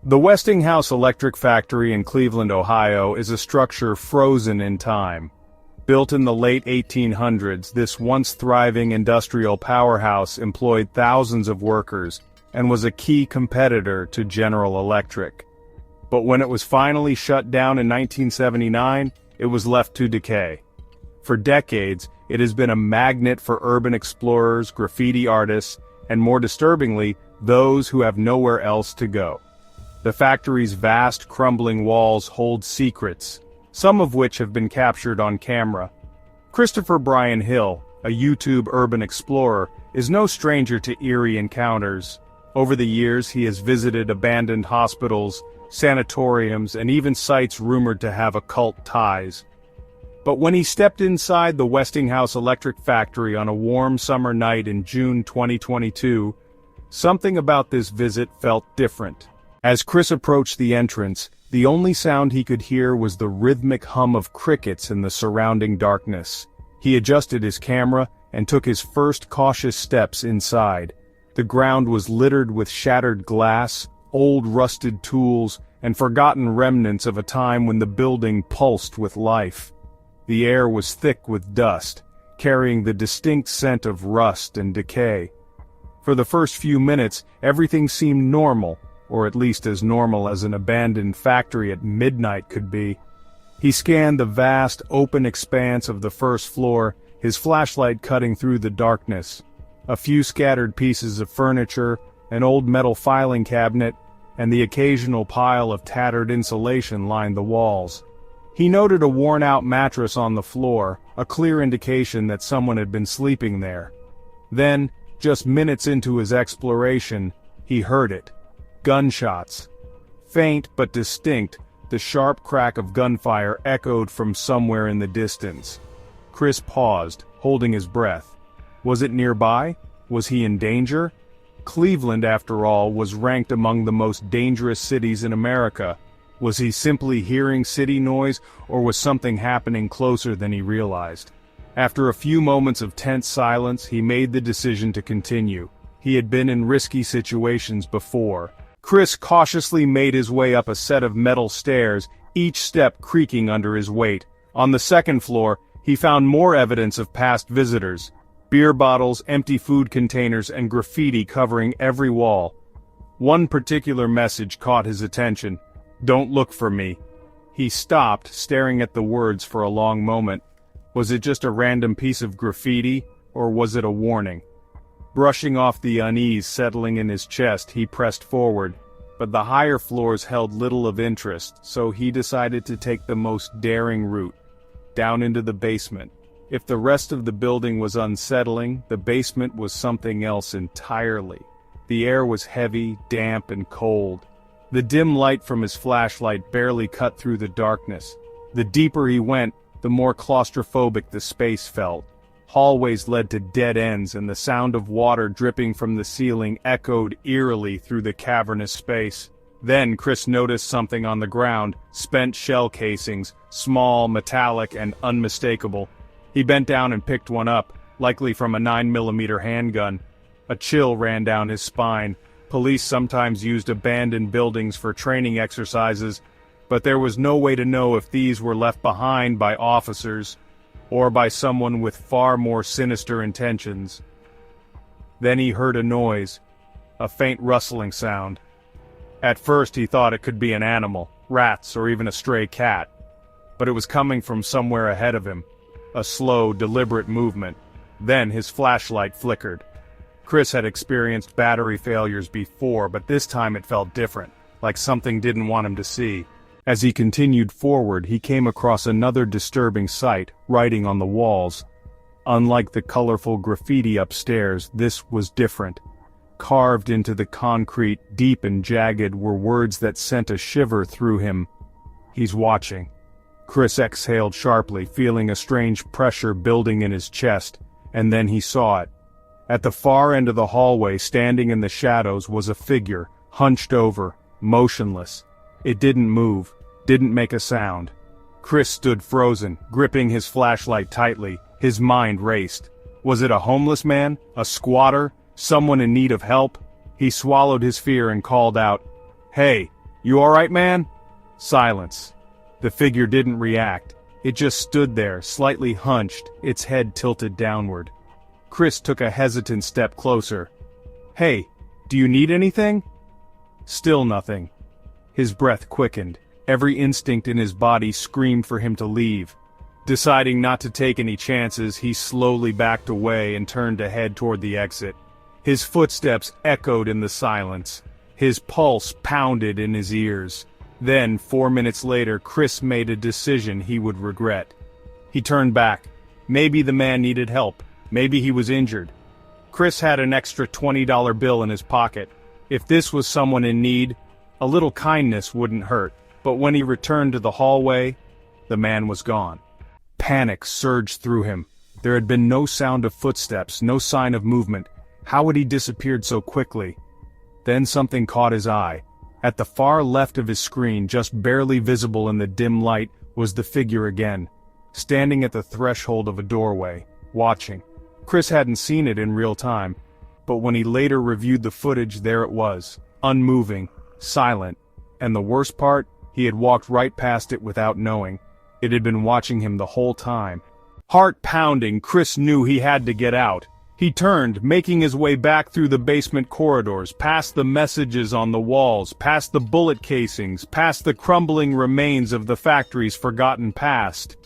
The Westinghouse Electric Factory in Cleveland, Ohio is a structure frozen in time. Built in the late 1800s, this once thriving industrial powerhouse employed thousands of workers and was a key competitor to General Electric. But when it was finally shut down in 1979, it was left to decay. For decades, it has been a magnet for urban explorers, graffiti artists, and more disturbingly, those who have nowhere else to go. The factory's vast, crumbling walls hold secrets, some of which have been captured on camera. Christopher Brian Hill, a YouTube urban explorer, is no stranger to eerie encounters. Over the years, he has visited abandoned hospitals, sanatoriums, and even sites rumored to have occult ties. But when he stepped inside the Westinghouse Electric Factory on a warm summer night in June 2022, something about this visit felt different. As Chris approached the entrance, the only sound he could hear was the rhythmic hum of crickets in the surrounding darkness. He adjusted his camera and took his first cautious steps inside. The ground was littered with shattered glass, old rusted tools, and forgotten remnants of a time when the building pulsed with life. The air was thick with dust, carrying the distinct scent of rust and decay. For the first few minutes, everything seemed normal, or at least as normal as an abandoned factory at midnight could be. He scanned the vast, open expanse of the first floor, his flashlight cutting through the darkness. A few scattered pieces of furniture, an old metal filing cabinet, and the occasional pile of tattered insulation lined the walls. He noted a worn-out mattress on the floor, a clear indication that someone had been sleeping there. Then, just minutes into his exploration, he heard it. Gunshots. Faint but distinct, the sharp crack of gunfire echoed from somewhere in the distance. Chris paused, holding his breath. Was it nearby? Was he in danger? Cleveland, after all, was ranked among the most dangerous cities in America. Was he simply hearing city noise, or was something happening closer than he realized? After a few moments of tense silence, he made the decision to continue. He had been in risky situations before. Chris cautiously made his way up a set of metal stairs, each step creaking under his weight. On the second floor, he found more evidence of past visitors. Beer bottles, empty food containers, and graffiti covering every wall. One particular message caught his attention. "Don't look for me." He stopped, staring at the words for a long moment. Was it just a random piece of graffiti, or was it a warning? Brushing off the unease settling in his chest, he pressed forward. But the higher floors held little of interest, so he decided to take the most daring route, down into the basement. If the rest of the building was unsettling, the basement was something else entirely. The air was heavy, damp, and cold. The dim light from his flashlight barely cut through the darkness. The deeper he went, the more claustrophobic the space felt. Hallways led to dead ends, and the sound of water dripping from the ceiling echoed eerily through the cavernous space. Then Chris noticed something on the ground, spent shell casings, small, metallic, and unmistakable. He bent down and picked one up, likely from a 9mm handgun. A chill ran down his spine. Police sometimes used abandoned buildings for training exercises, but there was no way to know if these were left behind by officers, or by someone with far more sinister intentions. Then he heard a noise, a faint rustling sound. At first he thought it could be an animal, rats, or even a stray cat. But it was coming from somewhere ahead of him, a slow, deliberate movement. Then his flashlight flickered. Chris had experienced battery failures before, but this time it felt different, like something didn't want him to see. As he continued forward, he came across another disturbing sight, writing on the walls. Unlike the colorful graffiti upstairs, this was different. Carved into the concrete, deep and jagged, were words that sent a shiver through him. "He's watching." Chris exhaled sharply, feeling a strange pressure building in his chest, and then he saw it. At the far end of the hallway, standing in the shadows, was a figure, hunched over, motionless. It didn't move, didn't make a sound. Chris stood frozen, gripping his flashlight tightly. His mind raced. Was it a homeless man? A squatter? Someone in need of help? He swallowed his fear and called out, "Hey, "You alright, man?" Silence. The figure didn't react. It just stood there, slightly hunched, its head tilted downward. Chris took a hesitant step closer. "Hey, do you need anything?" Still nothing. His breath quickened. Every instinct in his body screamed for him to leave. Deciding not to take any chances, he slowly backed away and turned to head toward the exit. His footsteps echoed in the silence. His pulse pounded in his ears. Then, 4 minutes later, Chris made a decision he would regret. He turned back. Maybe the man needed help. Maybe he was injured. Chris had an extra $20 bill in his pocket. If this was someone in need, a little kindness wouldn't hurt. But when he returned to the hallway, the man was gone. Panic surged through him. There had been no sound of footsteps, no sign of movement. How had he disappeared so quickly? Then something caught his eye. At the far left of his screen, just barely visible in the dim light, was the figure again, standing at the threshold of a doorway, watching. Chris hadn't seen it in real time, but when he later reviewed the footage, there it was, unmoving, silent, and the worst part, he had walked right past it without knowing. It had been watching him the whole time. Heart pounding, Chris knew he had to get out. He turned, making his way back through the basement corridors, past the messages on the walls, past the bullet casings, past the crumbling remains of the factory's forgotten past.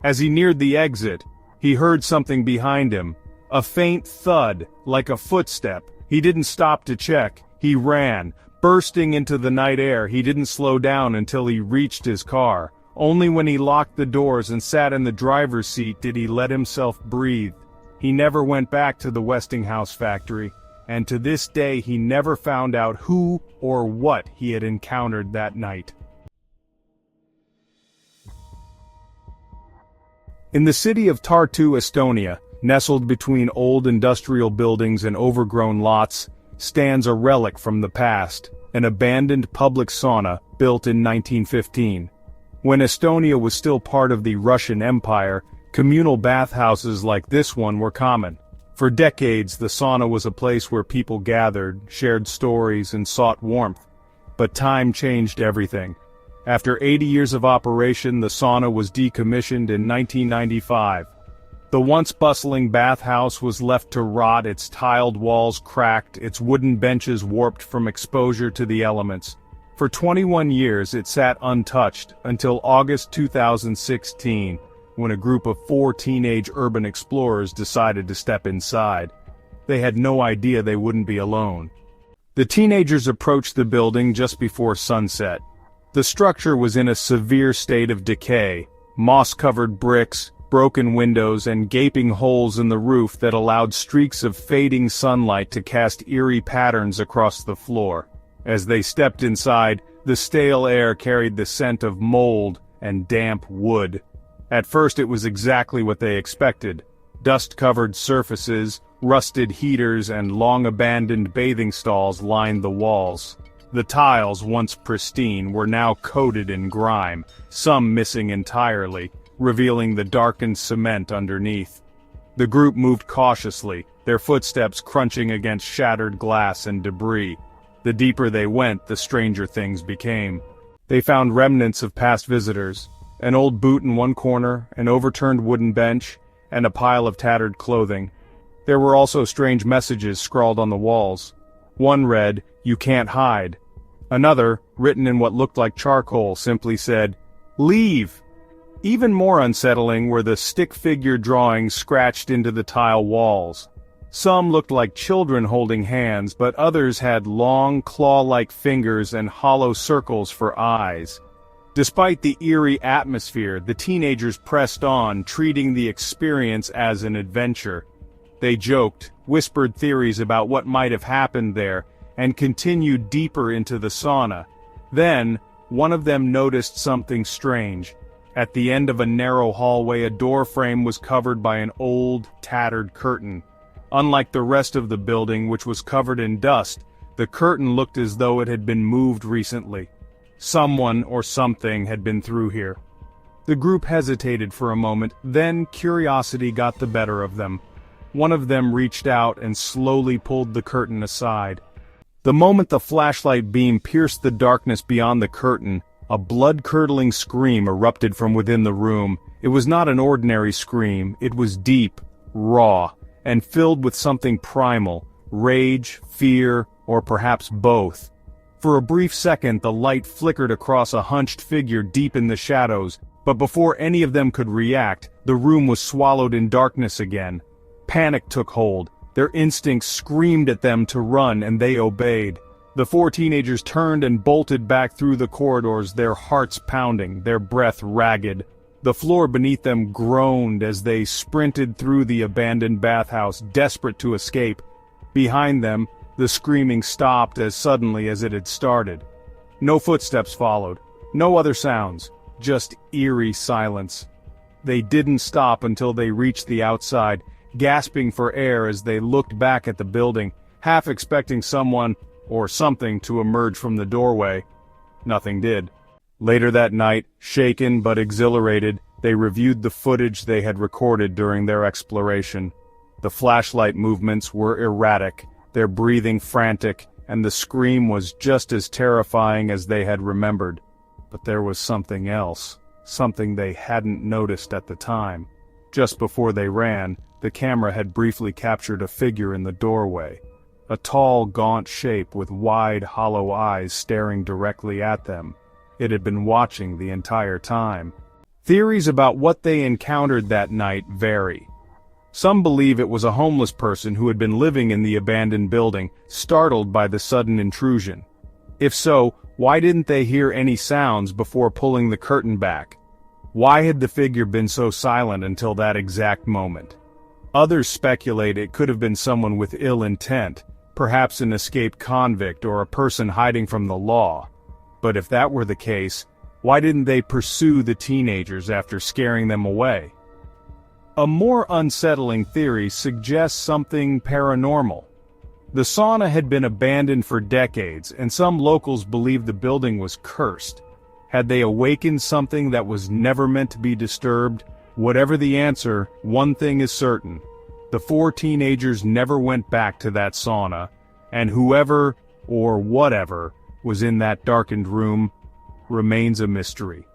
As he neared the exit, he heard something behind him. A faint thud, like a footstep. He didn't stop to check. He ran. Bursting into the night air, he didn't slow down until he reached his car. Only when he locked the doors and sat in the driver's seat did he let himself breathe. He never went back to the Westinghouse factory, and to this day he never found out who or what he had encountered that night. In the city of Tartu, Estonia, nestled between old industrial buildings and overgrown lots, stands a relic from the past, an abandoned public sauna built in 1915. When Estonia was still part of the Russian Empire, communal bathhouses like this one were common. For decades, the sauna was a place where people gathered, shared stories, and sought warmth. But time changed everything. After 80 years of operation, the sauna was decommissioned in 1995. The once bustling bathhouse was left to rot, its tiled walls cracked, its wooden benches warped from exposure to the elements. For 21 years it sat untouched, until August 2016, when a group of 4 teenage urban explorers decided to step inside. They had no idea they wouldn't be alone. The teenagers approached the building just before sunset. The structure was in a severe state of decay, moss-covered bricks, broken windows, and gaping holes in the roof that allowed streaks of fading sunlight to cast eerie patterns across the floor. As they stepped inside, the stale air carried the scent of mold and damp wood. At first it was exactly what they expected. Dust-covered surfaces, rusted heaters, and long-abandoned bathing stalls lined the walls. The tiles, once pristine, were now coated in grime, some missing entirely, revealing the darkened cement underneath. The group moved cautiously, their footsteps crunching against shattered glass and debris. The deeper they went, the stranger things became. They found remnants of past visitors, an old boot in one corner, an overturned wooden bench, and a pile of tattered clothing. There were also strange messages scrawled on the walls. One read, "You can't hide." Another, written in what looked like charcoal, simply said, "Leave." Even more unsettling were the stick figure drawings scratched into the tile walls. Some looked like children holding hands, but others had long, claw-like fingers and hollow circles for eyes. Despite the eerie atmosphere, the teenagers pressed on, treating the experience as an adventure. They joked, whispered theories about what might have happened there, and continued deeper into the sauna. Then, one of them noticed something strange. At the end of a narrow hallway, a door frame was covered by an old, tattered curtain. Unlike the rest of the building, which was covered in dust, the curtain looked as though it had been moved recently. Someone or something had been through here. The group hesitated for a moment, then curiosity got the better of them. One of them reached out and slowly pulled the curtain aside. The moment the flashlight beam pierced the darkness beyond the curtain, a blood-curdling scream erupted from within the room. It was not an ordinary scream, it was deep, raw, and filled with something primal, rage, fear, or perhaps both. For a brief second the light flickered across a hunched figure deep in the shadows, but before any of them could react, the room was swallowed in darkness again. Panic took hold. Their instincts screamed at them to run, and they obeyed. The four teenagers turned and bolted back through the corridors, their hearts pounding, their breath ragged. The floor beneath them groaned as they sprinted through the abandoned bathhouse, desperate to escape. Behind them, the screaming stopped as suddenly as it had started. No footsteps followed, no other sounds, just eerie silence. They didn't stop until they reached the outside, gasping for air as they looked back at the building, half expecting someone or something to emerge from the doorway. Nothing did. Later that night, shaken but exhilarated, they reviewed the footage they had recorded during their exploration. The flashlight movements were erratic, their breathing frantic, and the scream was just as terrifying as they had remembered. But there was something else, something they hadn't noticed at the time. Just before they ran, the camera had briefly captured a figure in the doorway. A tall, gaunt shape with wide, hollow eyes staring directly at them. It had been watching the entire time. Theories about what they encountered that night vary. Some believe it was a homeless person who had been living in the abandoned building, startled by the sudden intrusion. If so, why didn't they hear any sounds before pulling the curtain back? Why had the figure been so silent until that exact moment? Others speculate it could have been someone with ill intent, perhaps an escaped convict or a person hiding from the law. But if that were the case, why didn't they pursue the teenagers after scaring them away? A more unsettling theory suggests something paranormal. The sauna had been abandoned for decades, and some locals believed the building was cursed. Had they awakened something that was never meant to be disturbed? Whatever the answer, one thing is certain. The four teenagers never went back to that sauna, and whoever, or whatever, was in that darkened room remains a mystery.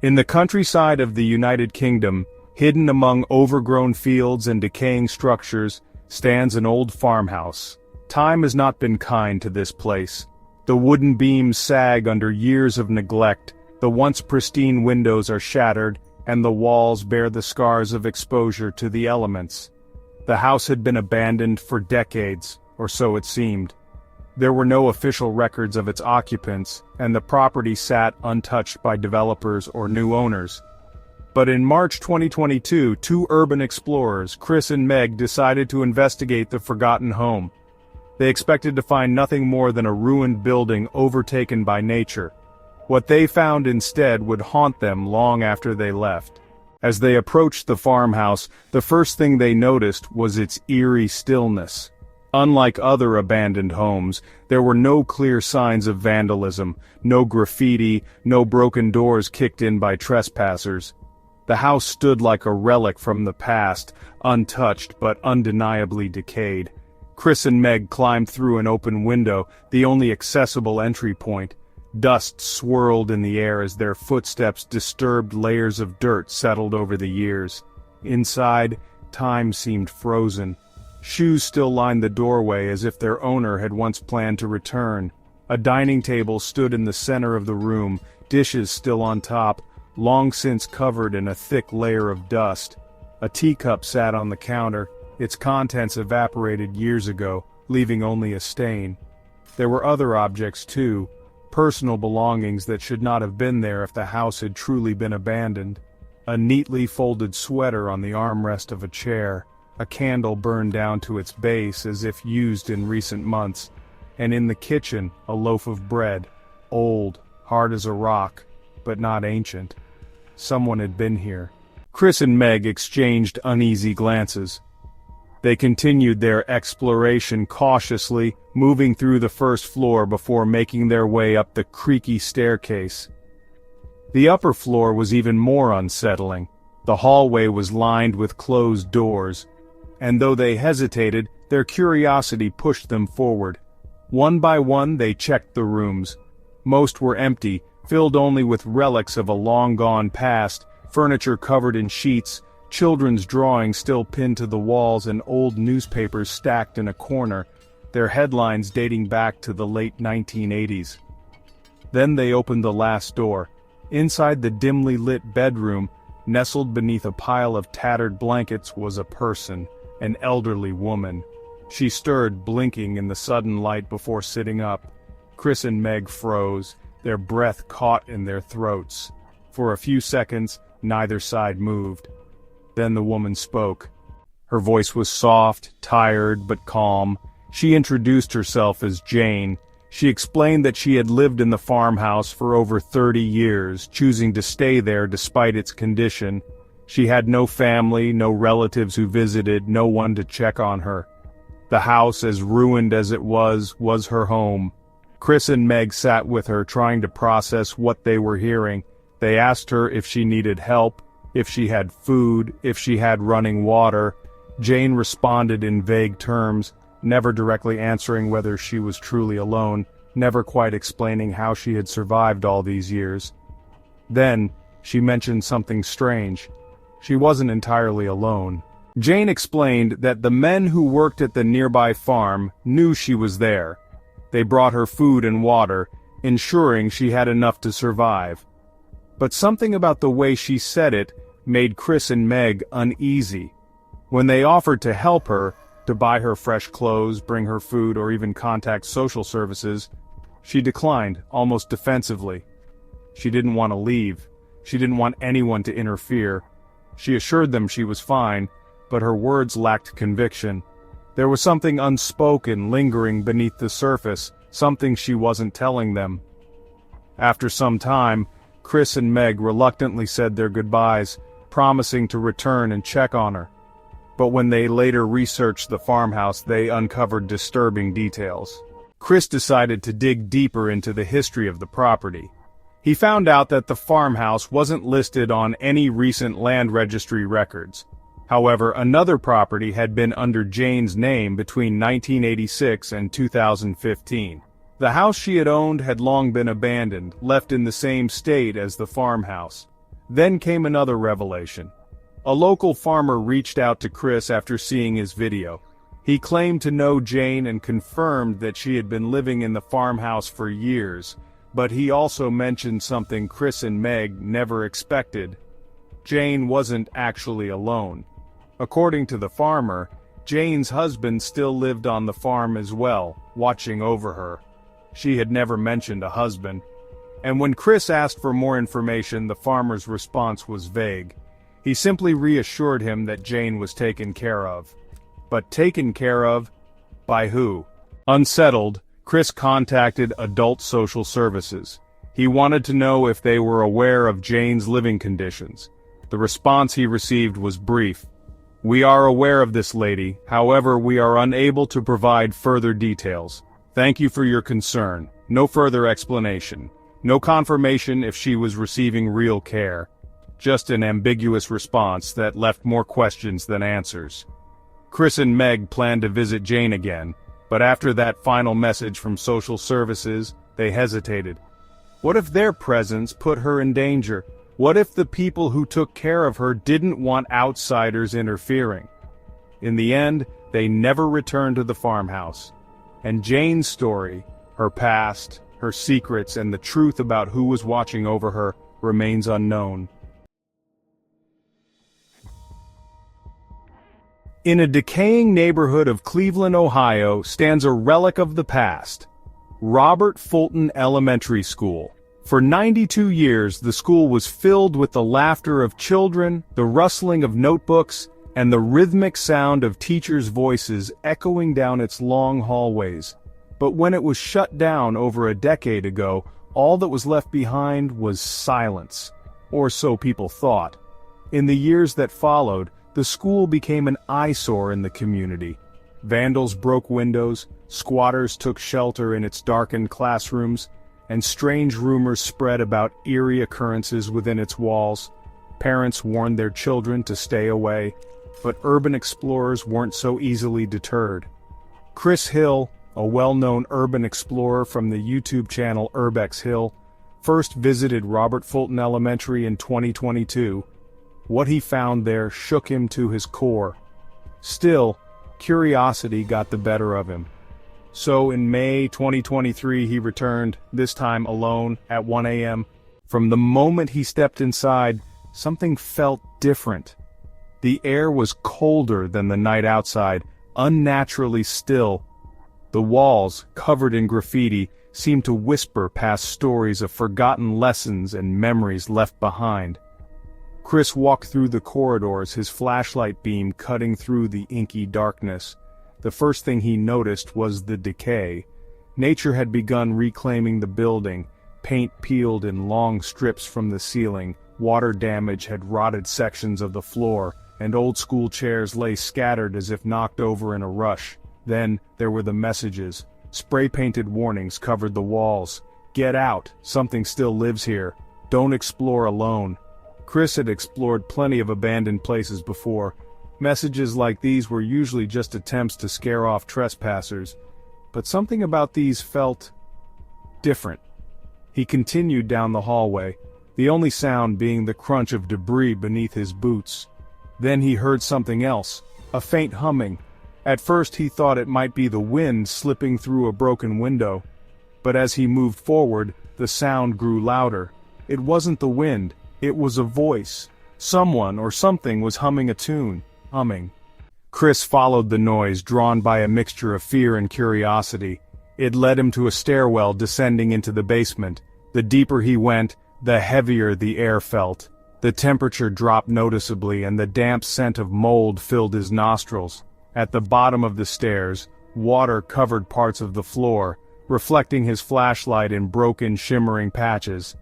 In the countryside of the United Kingdom, hidden among overgrown fields and decaying structures, stands an old farmhouse. Time has not been kind to this place. The wooden beams sag under years of neglect, the once pristine windows are shattered, and the walls bear the scars of exposure to the elements. The house had been abandoned for decades, or so it seemed. There were no official records of its occupants, and the property sat untouched by developers or new owners. But in March 2022, two urban explorers, Chris and Meg, decided to investigate the forgotten home. They expected to find nothing more than a ruined building overtaken by nature. What they found instead would haunt them long after they left. As they approached the farmhouse, the first thing they noticed was its eerie stillness. Unlike other abandoned homes, there were no clear signs of vandalism, no graffiti, no broken doors kicked in by trespassers. The house stood like a relic from the past, untouched but undeniably decayed. Chris and Meg climbed through an open window, the only accessible entry point. Dust swirled in the air as their footsteps disturbed layers of dirt settled over the years. Inside, time seemed frozen. Shoes still lined the doorway as if their owner had once planned to return. A dining table stood in the center of the room, dishes still on top, long since covered in a thick layer of dust. A teacup sat on the counter, its contents evaporated years ago, leaving only a stain. There were other objects too, personal belongings that should not have been there if the house had truly been abandoned. A neatly folded sweater on the armrest of a chair, a candle burned down to its base as if used in recent months, and in the kitchen, a loaf of bread, old, hard as a rock, but not ancient. Someone had been here. Chris and Meg exchanged uneasy glances. They continued their exploration cautiously, moving through the first floor before making their way up the creaky staircase. The upper floor was even more unsettling. The hallway was lined with closed doors. and though they hesitated, their curiosity pushed them forward. One by one they checked the rooms. Most were empty, filled only with relics of a long-gone past, furniture covered in sheets, children's drawings still pinned to the walls, and old newspapers stacked in a corner, their headlines dating back to the late 1980s. Then they opened the last door. Inside the dimly lit bedroom, nestled beneath a pile of tattered blankets, was a person, an elderly woman. She stirred, blinking in the sudden light before sitting up. Chris and Meg froze, their breath caught in their throats. For a few seconds, neither side moved. Then the woman spoke. Her voice was soft, tired, but calm. She introduced herself as Jane. She explained that she had lived in the farmhouse for over 30 years, choosing to stay there despite its condition. She had no family, no relatives who visited, no one to check on her. The house, as ruined as it was her home. Chris and Meg sat with her, trying to process what they were hearing. They asked her if she needed help, if she had food, if she had running water. Jane responded in vague terms, never directly answering whether she was truly alone, never quite explaining how she had survived all these years. Then, she mentioned something strange. She wasn't entirely alone. Jane explained that the men who worked at the nearby farm knew she was there. They brought her food and water, ensuring she had enough to survive. But something about the way she said it made Chris and Meg uneasy. When they offered to help her, to buy her fresh clothes, bring her food, or even contact social services, she declined, almost defensively. She didn't want to leave. She didn't want anyone to interfere. She assured them she was fine, but her words lacked conviction. There was something unspoken lingering beneath the surface, something she wasn't telling them. After some time, Chris and Meg reluctantly said their goodbyes, promising to return and check on her. But when they later researched the farmhouse, they uncovered disturbing details. Chris decided to dig deeper into the history of the property. He found out that the farmhouse wasn't listed on any recent land registry records. However, another property had been under Jane's name between 1986 and 2015. The house she had owned had long been abandoned, left in the same state as the farmhouse. Then came another revelation. A local farmer reached out to Chris after seeing his video. He claimed to know Jane and confirmed that she had been living in the farmhouse for years, but he also mentioned something Chris and Meg never expected. Jane wasn't actually alone. According to the farmer, Jane's husband still lived on the farm as well, watching over her. She had never mentioned a husband. And when Chris asked for more information, the farmer's response was vague. He simply reassured him that Jane was taken care of. But taken care of? By who? Unsettled, Chris contacted Adult Social Services. He wanted to know if they were aware of Jane's living conditions. The response he received was brief. "We are aware of this lady, however we are unable to provide further details. Thank you for your concern. No further explanation. No confirmation if she was receiving real care." Just an ambiguous response that left more questions than answers. Chris and Meg planned to visit Jane again, but after that final message from social services, they hesitated. What if their presence put her in danger? What if the people who took care of her didn't want outsiders interfering? In the end, they never returned to the farmhouse. And Jane's story, her past, her secrets, and the truth about who was watching over her remains unknown. In a decaying neighborhood of Cleveland, Ohio, stands a relic of the past, Robert Fulton Elementary School. For 92 years, the school was filled with the laughter of children, the rustling of notebooks, and the rhythmic sound of teachers' voices echoing down its long hallways. But when it was shut down over a decade ago, all that was left behind was silence, or so people thought. In the years that followed, the school became an eyesore in the community. Vandals broke windows, squatters took shelter in its darkened classrooms, and strange rumors spread about eerie occurrences within its walls. Parents warned their children to stay away. but urban explorers weren't so easily deterred. Chris Hill, a well-known urban explorer from the YouTube channel Urbex Hill, first visited Robert Fulton Elementary in 2022. What he found there shook him to his core. Still, curiosity got the better of him. So in May 2023 he returned, this time alone, at 1 a.m. From the moment he stepped inside, something felt different. The air was colder than the night outside, unnaturally still. The walls, covered in graffiti, seemed to whisper past stories of forgotten lessons and memories left behind. Chris walked through the corridors, his flashlight beam cutting through the inky darkness. The first thing he noticed was the decay. Nature had begun reclaiming the building, paint peeled in long strips from the ceiling, water damage had rotted sections of the floor, and old-school chairs lay scattered as if knocked over in a rush. Then, there were the messages. Spray-painted warnings covered the walls. "Get out, something still lives here. Don't explore alone." Chris had explored plenty of abandoned places before. Messages like these were usually just attempts to scare off trespassers, but something about these felt different. He continued down the hallway, the only sound being the crunch of debris beneath his boots. Then he heard something else, a faint humming. At first he thought it might be the wind slipping through a broken window, but as he moved forward, the sound grew louder. It wasn't the wind, it was a voice. Someone or something was humming a tune. Chris followed the noise, drawn by a mixture of fear and curiosity. It led him to a stairwell descending into the basement. The deeper he went, the heavier the air felt. The temperature dropped noticeably and the damp scent of mold filled his nostrils. At the bottom of the stairs, water covered parts of the floor, reflecting his flashlight in broken, shimmering patches.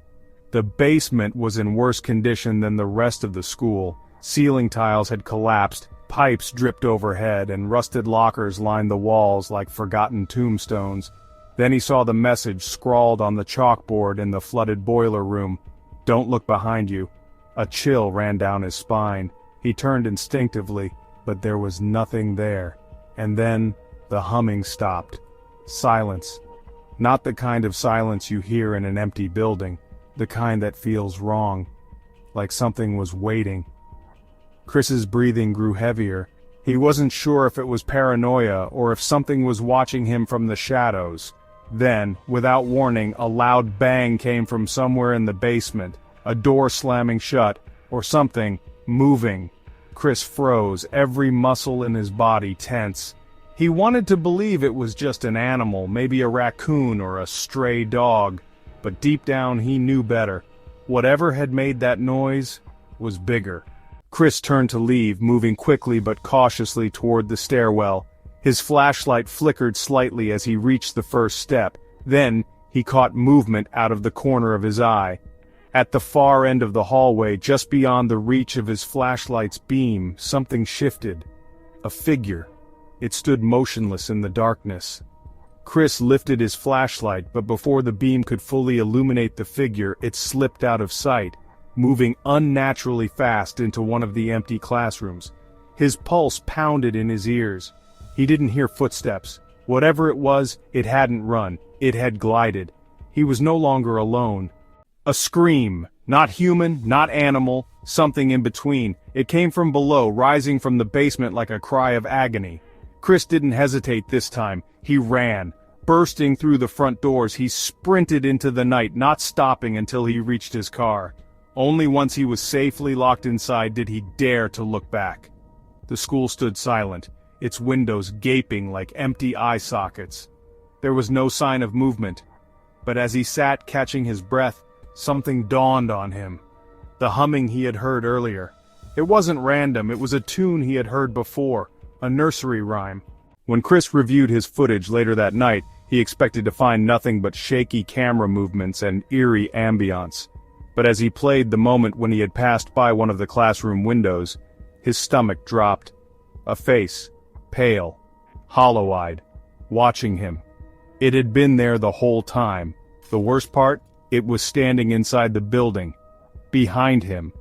The basement was in worse condition than the rest of the school. Ceiling tiles had collapsed, pipes dripped overhead, and rusted lockers lined the walls like forgotten tombstones. Then he saw the message scrawled on the chalkboard in the flooded boiler room. "Don't look behind you." A chill ran down his spine. He turned instinctively, but there was nothing there. And then, the humming stopped. Silence. Not the kind of silence you hear in an empty building, the kind that feels wrong, like something was waiting. Chris's breathing grew heavier. He wasn't sure if it was paranoia or if something was watching him from the shadows. Then, without warning, a loud bang came from somewhere in the basement, a door slamming shut, or something moving. Chris froze, every muscle in his body tense. He wanted to believe it was just an animal, maybe a raccoon or a stray dog, but deep down he knew better. Whatever had made that noise was bigger. Chris turned to leave, moving quickly but cautiously toward the stairwell. His flashlight flickered slightly as he reached the first step. Then, he caught movement out of the corner of his eye. At the far end of the hallway, just beyond the reach of his flashlight's beam, something shifted. A figure. It stood motionless in the darkness. Chris lifted his flashlight, but before the beam could fully illuminate the figure, it slipped out of sight, moving unnaturally fast into one of the empty classrooms. His pulse pounded in his ears. He didn't hear footsteps. Whatever it was, it hadn't run. It had glided. He was no longer alone. A scream. Not human, not animal, something in between. It came from below, rising from the basement like a cry of agony. Chris didn't hesitate this time. He ran. Bursting through the front doors, he sprinted into the night, not stopping until he reached his car. Only once he was safely locked inside did he dare to look back. The school stood silent, its windows gaping like empty eye sockets. There was no sign of movement, but as he sat catching his breath, something dawned on him. The humming he had heard earlier. It wasn't random, it was a tune he had heard before, a nursery rhyme. When Chris reviewed his footage later that night, he expected to find nothing but shaky camera movements and eerie ambiance. But as he played the moment when he had passed by one of the classroom windows, his stomach dropped. A face, pale, hollow-eyed, watching him. It had been there the whole time. The worst part, it was standing inside the building, behind him,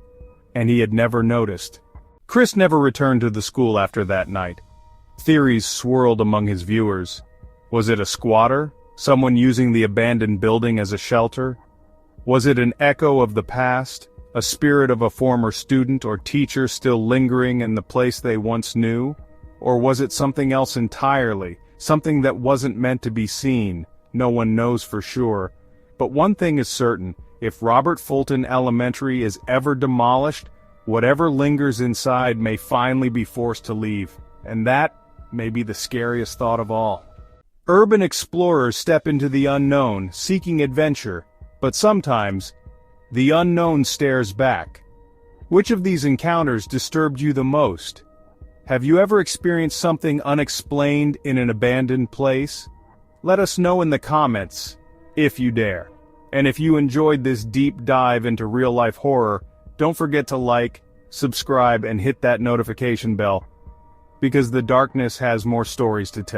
and he had never noticed. Chris never returned to the school after that night. Theories swirled among his viewers. Was it a squatter? Someone using the abandoned building as a shelter? Was it an echo of the past? A spirit of a former student or teacher still lingering in the place they once knew? Or was it something else entirely, something that wasn't meant to be seen? No one knows for sure. But one thing is certain, if Robert Fulton Elementary is ever demolished, whatever lingers inside may finally be forced to leave. And that may be the scariest thought of all. Urban explorers step into the unknown, seeking adventure, but sometimes, the unknown stares back. Which of these encounters disturbed you the most? Have you ever experienced something unexplained in an abandoned place? Let us know in the comments, if you dare. And if you enjoyed this deep dive into real-life horror, don't forget to like, subscribe, and hit that notification bell, because the darkness has more stories to tell.